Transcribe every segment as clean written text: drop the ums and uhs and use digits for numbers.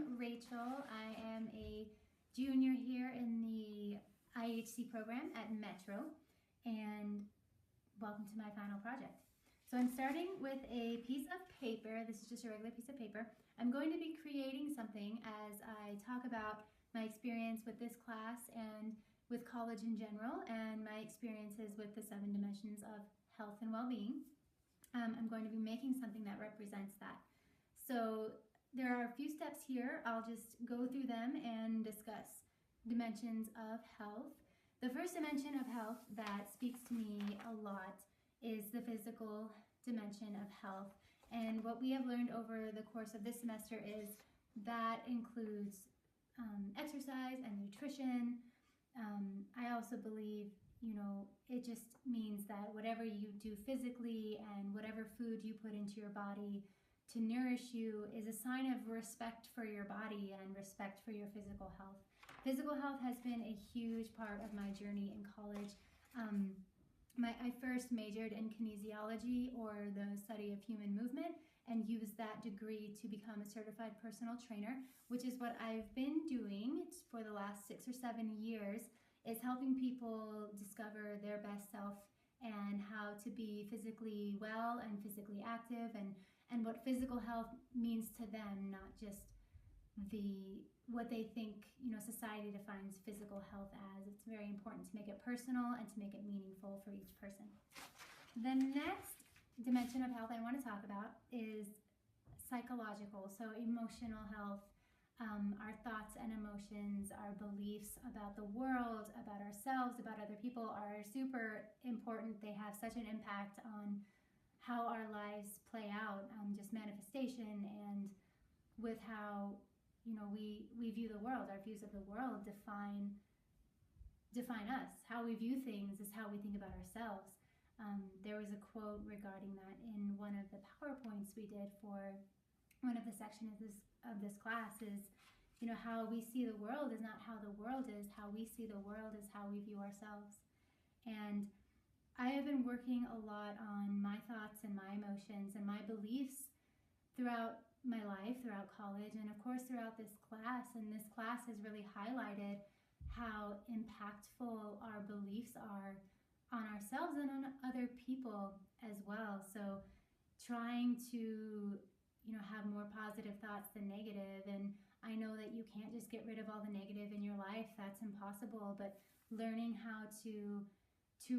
I'm Rachel. I am a junior here in the IHC program at Metro, and welcome to my final project. So I'm starting with a piece of paper. This is just a regular piece of paper. I'm going to be creating something as I talk about my experience with this class and with college in general, and my experiences with the 7 dimensions of health and well-being. I'm going to be making something that represents that. So there are a few steps here. I'll just go through them and discuss dimensions of health. The first dimension of health that speaks to me a lot is the physical dimension of health. And what we have learned over the course of this semester is that includes exercise and nutrition. I also believe, it just means that whatever you do physically and whatever food you put into your body to nourish you is a sign of respect for your body and respect for your physical health. Physical health has been a huge part of my journey in college. I first majored in kinesiology, or the study of human movement, and used that degree to become a certified personal trainer, which is what I've been doing for the last 6 or 7 years, is helping people discover their best self and how to be physically well and physically active, and what physical health means to them, not just what they think society defines physical health as. It's very important to make it personal and to make it meaningful for each person. The next dimension of health I want to talk about is psychological, so emotional health. Our thoughts and emotions, our beliefs about the world, about ourselves, about other people are super important. They have such an impact on how our lives play out, just manifestation, and with how we view the world. Our views of the world define us. How we view things is how we think about ourselves. There was a quote regarding that in one of the PowerPoints we did for one of the sections of this class is, how we see the world is not how the world is. How we see the world is how we view ourselves. And I have been working a lot on my thoughts and my emotions and my beliefs throughout my life, throughout college, and of course throughout this class. And this class has really highlighted how impactful our beliefs are on ourselves and on other people as well. So trying to have more positive thoughts than negative. And I know that you can't just get rid of all the negative in your life. That's impossible. But learning how to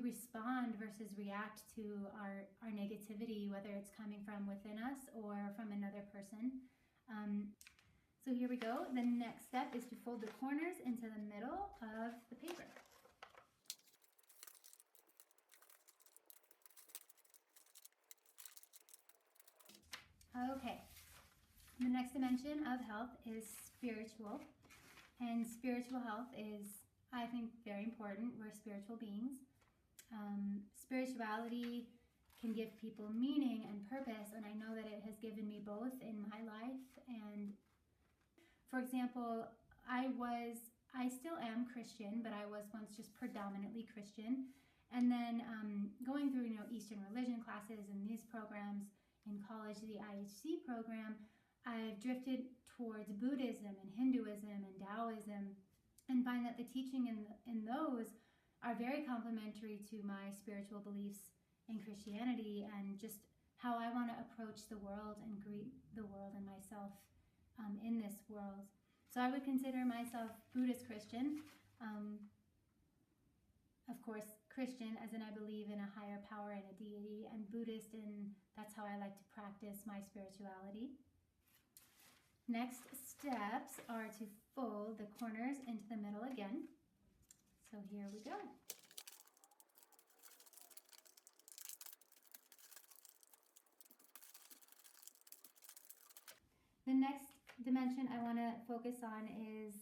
respond versus react to our negativity, whether it's coming from within us or from another person. So here we go. The next step is to fold the corners into the middle of the paper. Okay, the next dimension of health is spiritual. And spiritual health is, I think, very important. We're spiritual beings. Spirituality can give people meaning and purpose, and I know that it has given me both in my life. And for example, I still am Christian, but I was once just predominantly Christian. And then going through Eastern religion classes and these programs in college, the IHC program, I've drifted towards Buddhism and Hinduism and Taoism, and find that the teaching in those are very complementary to my spiritual beliefs in Christianity and just how I want to approach the world and greet the world and myself in this world. So I would consider myself Buddhist Christian. Of course, Christian as in I believe in a higher power and a deity, and Buddhist in that's how I like to practice my spirituality. Next steps are to fold the corners into the middle again. So here we go. The next dimension I want to focus on is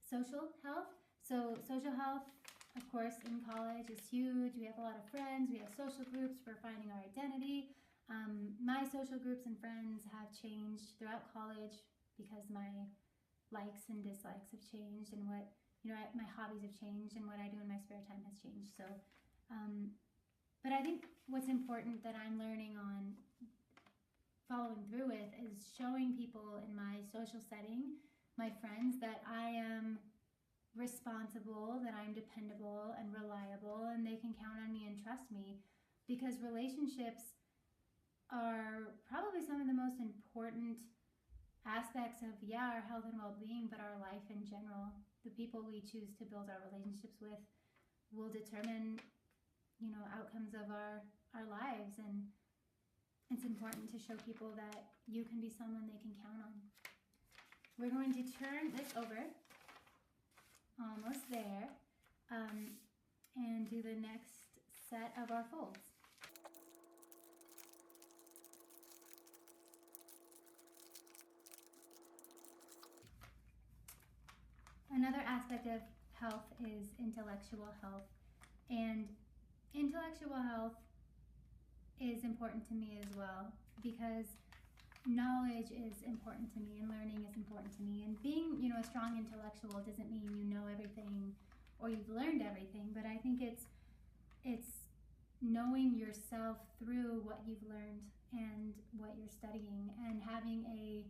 social health. So social health, of course, in college is huge. We have a lot of friends. We have social groups for finding our identity. My social groups and friends have changed throughout college because my likes and dislikes have changed, and what my hobbies have changed, and what I do in my spare time has changed. So, but I think what's important that I'm learning on following through with is showing people in my social setting, my friends, that I am responsible, that I'm dependable and reliable, and they can count on me and trust me, because relationships are probably some of the most important aspects of, our health and well-being, but our life in general. The people we choose to build our relationships with will determine, outcomes of our lives, and it's important to show people that you can be someone they can count on. We're going to turn this over, almost there, and do the next set of our folds. Another aspect of health is intellectual health, and intellectual health is important to me as well, because knowledge is important to me and learning is important to me, and being a strong intellectual doesn't mean you know everything or you've learned everything, but I think it's knowing yourself through what you've learned and what you're studying, and having a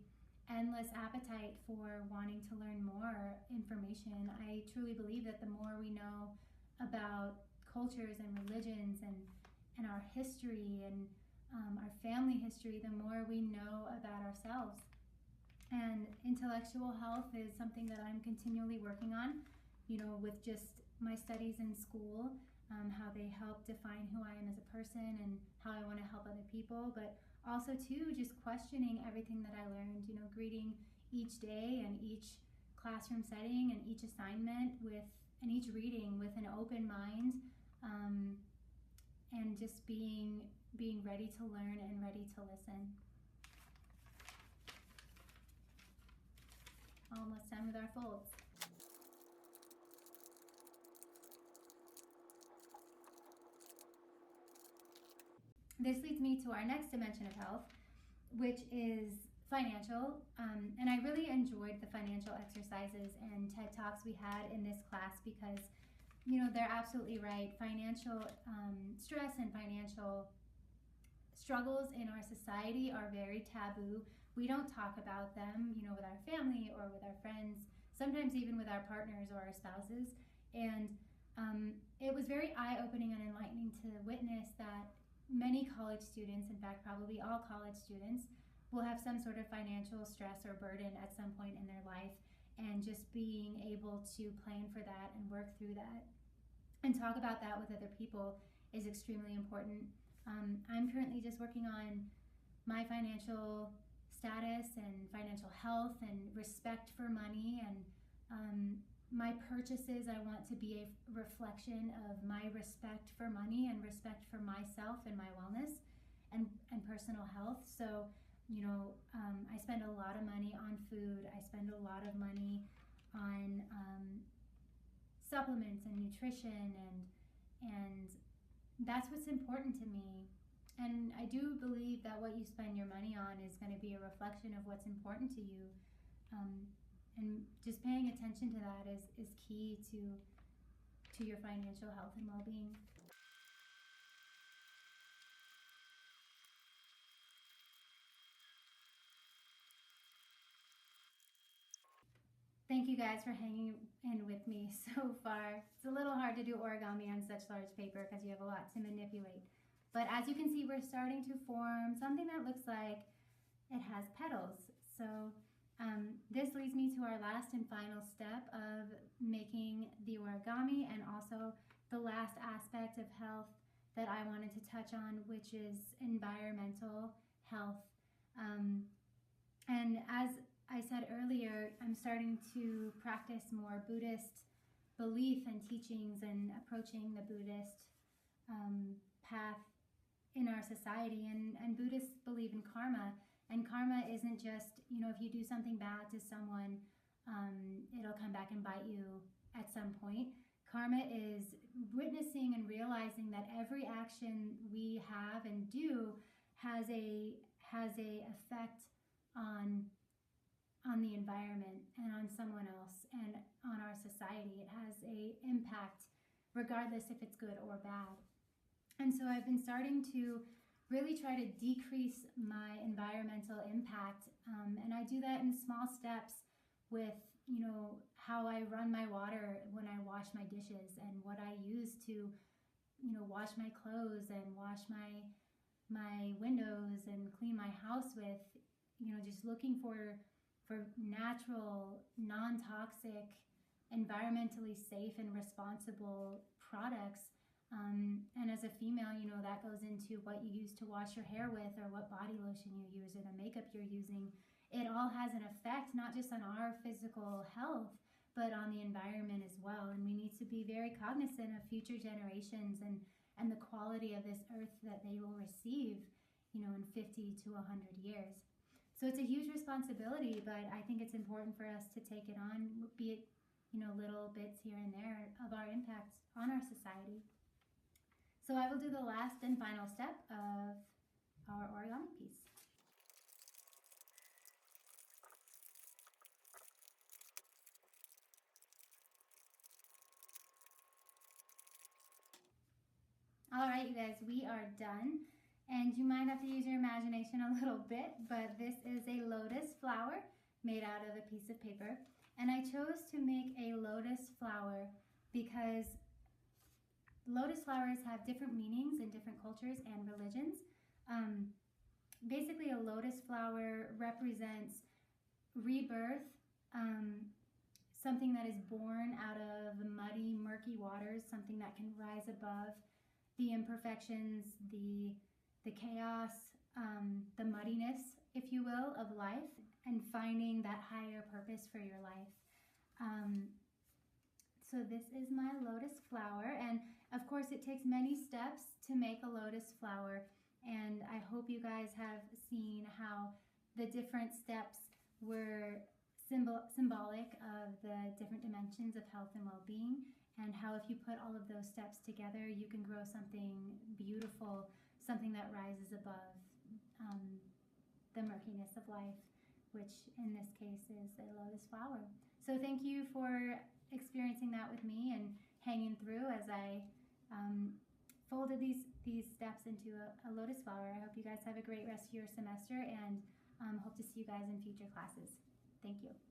endless appetite for wanting to learn more information. I truly believe that the more we know about cultures and religions and our history and our family history, the more we know about ourselves. And intellectual health is something that I'm continually working on, with just my studies in school, how they help define who I am as a person and how I want to help other people, but also too just questioning everything that I learned, greeting each day and each classroom setting and each assignment and each reading with an open mind, and just being ready to learn and ready to listen. Almost done with our folds. This leads me to our next dimension of health, which is financial. And I really enjoyed the financial exercises and TED Talks we had in this class, because they're absolutely right. Financial stress and financial struggles in our society are very taboo. We don't talk about them, with our family or with our friends, sometimes even with our partners or our spouses. And it was very eye-opening and enlightening to witness that many college students, in fact, probably all college students, will have some sort of financial stress or burden at some point in their life, and just being able to plan for that and work through that and talk about that with other people is extremely important. I'm currently just working on my financial status and financial health and respect for money, and my purchases, I want to be a reflection of my respect for money and respect for myself and my wellness and personal health. So, I spend a lot of money on food. I spend a lot of money on supplements and nutrition, and that's what's important to me. And I do believe that what you spend your money on is going to be a reflection of what's important to you. And just paying attention to that is key to your financial health and well-being. Thank you guys for hanging in with me so far. It's a little hard to do origami on such large paper because you have a lot to manipulate. But as you can see, we're starting to form something that looks like it has petals. So this leads me to our last and final step of making the origami, and also the last aspect of health that I wanted to touch on, which is environmental health. And as I said earlier, I'm starting to practice more Buddhist belief and teachings and approaching the Buddhist path in our society. And Buddhists believe in karma. And karma isn't just, if you do something bad to someone, it'll come back and bite you at some point. Karma is witnessing and realizing that every action we have and do has a effect on the environment and on someone else and on our society. It has a impact regardless if it's good or bad. And so I've been starting to really try to decrease my environmental impact. And I do that in small steps with, how I run my water when I wash my dishes, and what I use to, wash my clothes and wash my windows and clean my house with, just looking for natural, non-toxic, environmentally safe and responsible products. And as a female, that goes into what you use to wash your hair with, or what body lotion you use, or the makeup you're using. It all has an effect, not just on our physical health, but on the environment as well. And we need to be very cognizant of future generations and the quality of this earth that they will receive, in 50 to 100 years. So it's a huge responsibility, but I think it's important for us to take it on, be it, little bits here and there of our impacts on our society. So I will do the last and final step of our origami piece. All right, you guys, we are done. And you might have to use your imagination a little bit, but this is a lotus flower made out of a piece of paper. And I chose to make a lotus flower because lotus flowers have different meanings in different cultures and religions. Basically, a lotus flower represents rebirth, something that is born out of muddy, murky waters, something that can rise above the imperfections, the chaos, the muddiness, if you will, of life, and finding that higher purpose for your life. So this is my lotus flower, and of course it takes many steps to make a lotus flower, and I hope you guys have seen how the different steps were symbolic of the different dimensions of health and well-being, and how if you put all of those steps together, you can grow something beautiful, something that rises above the murkiness of life, which in this case is a lotus flower. So thank you for experiencing that with me and hanging through as I folded these steps into a lotus flower. I hope you guys have a great rest of your semester, and hope to see you guys in future classes. Thank you.